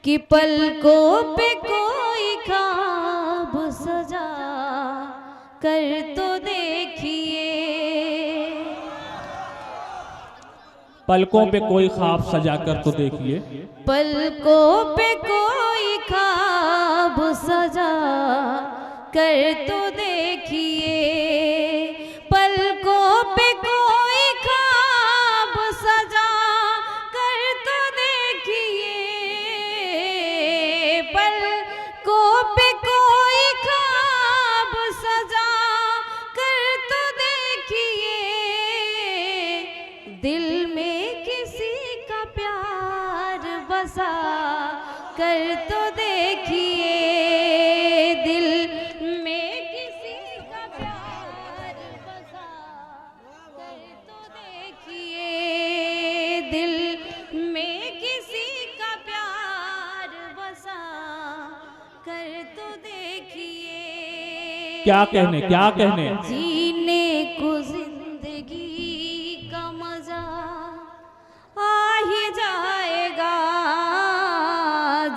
कि पलकों पे कोई ख्वाब सजा कर तो देखिए। पलकों पे कोई ख्वाब सजा कर तो देखिए। पलकों पे कोई ख्वाब सजा कर तो देखिए। पलकों पे कोई ख्वाब सजा कर तो देखिए। पलकों पे कोई ख्वाब सजा कर तो देखिए। दिल में किसी का प्यार बसा कर तो देखिए। दिल में किसी का प्यार बसा कर तो देखिए। दिल में किसी का प्यार बसा कर तो देखिए। क्या कहने, क्या कहने। जीने को जिंदगी का मजा आ ही जाएगा।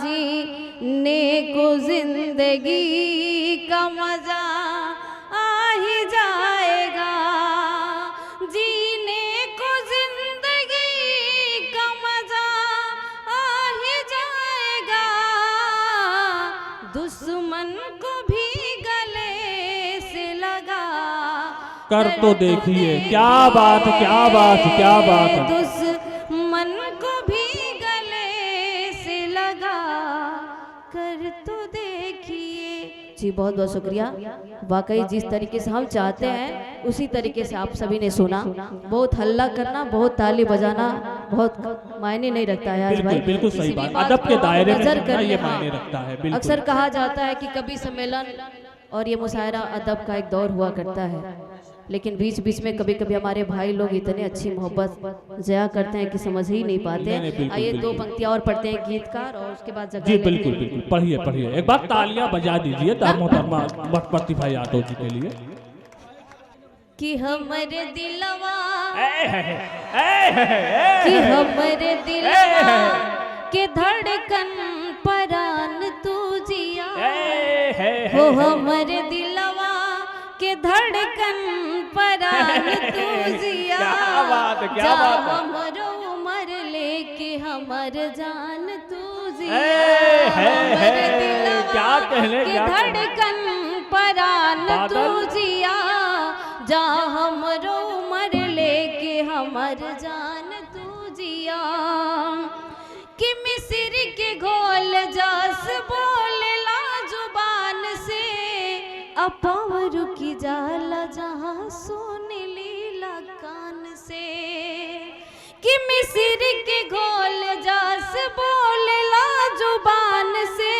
जीने को जिंदगी का मजा आ ही जाएगा। जीने को जिंदगी का मजा आ ही जाएगा। दुश्मन को भी गले से लगा कर तो देखिए। क्या बात, क्या बात, क्या बात। दुश्मन को भी गले से लगा कर तो देखिए। जी बहुत बहुत शुक्रिया। वाकई जिस तरीके से हम चाहते हैं उसी तरीके से आप सभी ने सुना। बहुत हल्ला करना, बहुत ताली बजाना बहुत मायने नहीं रखता है आज भाई। बिल्कुल सही किसी भी बात। अदब के दायरे में नजर रहना करने, ये हाँ। मायने रखता है। बिल्कुल। अक्सर कहा जाता है कि कवि सम्मेलन और ये मुशायरा अदब का एक दौर हुआ करता है, लेकिन बीच बीच में कभी कभी हमारे भाई लोग इतने अच्छी मोहब्बत जया करते हैं कि समझ ही नहीं पाते। बिल्कुल, आइए दो बिल्कुल। पंक्तियां और पढ़ते हैं गीतकार और उसके बाद जगह जी लेंगे। बिल्कुल बिल्कुल, पढ़िए पढ़िए। एक बार तालियां बजा दीजिए मोहतरमा प्रतिभा यादव जी के लिए। कि हमरे दिलवा ए, कि हमरे दिलवा के धड़कन परान तू जिया। हो हमरे दिलवा के धड़कन परान तू जिया। क्या बात है, क्या जा बात है। हमरो उमर लेके हमर जान तू जिया। है, हमरे दिलवा क्या कहने, के क्या कहने। धड़कन परान तू बादल। जिया। जा हमरो उमर लेके हमर जान तू जिया। कि मिस्र के घोल जास बोलेला जुबान से। अपावर की जाला जहाँ सुन लीला कान से। कि मिस्र के घोल जास बोलेला जुबान से।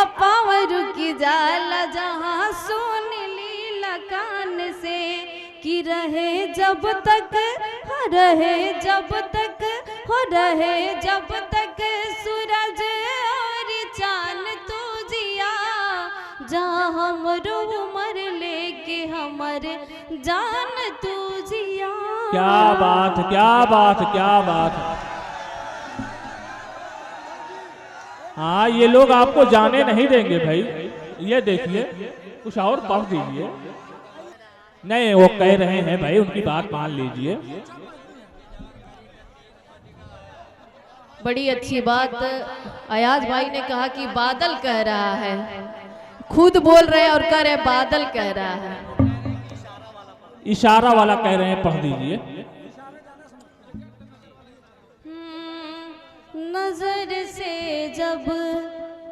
अपावर की जाला जहाँ सुन लीला कान से। कि रहे जब तक हो रहे जब तक हो रहे जब तक सूरज और चांद तू जिया। जा हमरो उमर लेके हमर जान तू जिया। क्या बात, क्या बात, क्या बात। हाँ, ये लोग आपको जाने नहीं देंगे भाई। ये देखिए, कुछ और पढ़ दीजिए। नहीं, वो कह रहे हैं भाई, उनकी बात मान लीजिए। बड़ी अच्छी बात अयाज भाई ने कहा कि बादल कह रहा है। खुद बोल रहे हैं और कह रहे हैं बादल कह रहा है। इशारा वाला कह रहे हैं, पढ़ दीजिए। नजर से जब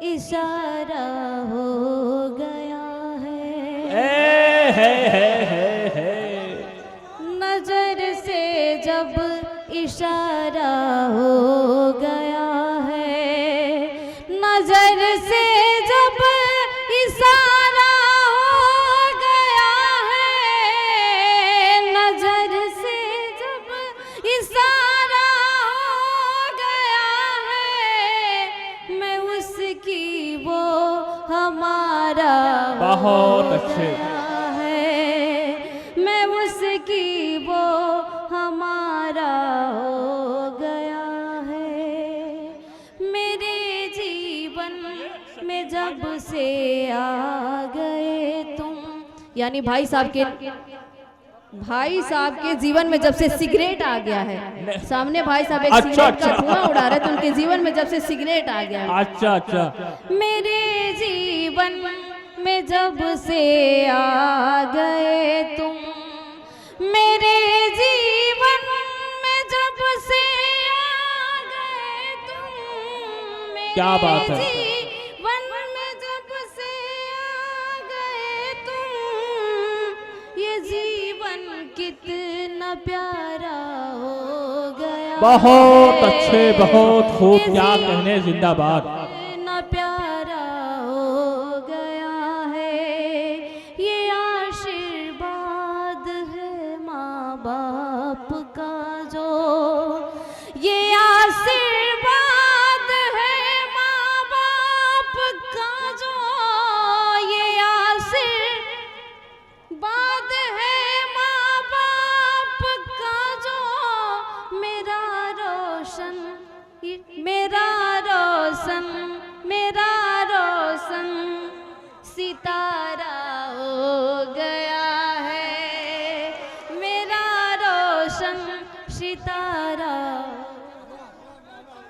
इशारा हो गया है। नजर से जब इशारा हो गया है। नजर से जब इशारा हो गया है। नजर से जब इशारा हो गया है। मैं उसकी वो हमारा बहुत अच्छे। है। मैं उसकी वो हमारा हो गया है। मेरे जी में जब से आ गए तुम, यानी भाई साहब के जीवन में जब से सिगरेट आ गया है, सामने भाई साहब एक अच्छा, सिगरेट का अच्छा। धुआं उड़ा रहे तो उनके जीवन में जब से सिगरेट आ गया है। अच्छा अच्छा। मेरे जीवन में जब से आ गए तुम, मेरे जीवन में जब से आ गए तुम, मेरे क्या बात है। जीवन में जब से आ गए तुम, ये जीवन कितना प्यारा हो गया। बहुत अच्छे, बहुत खूब, क्या कहने, जिंदाबाद।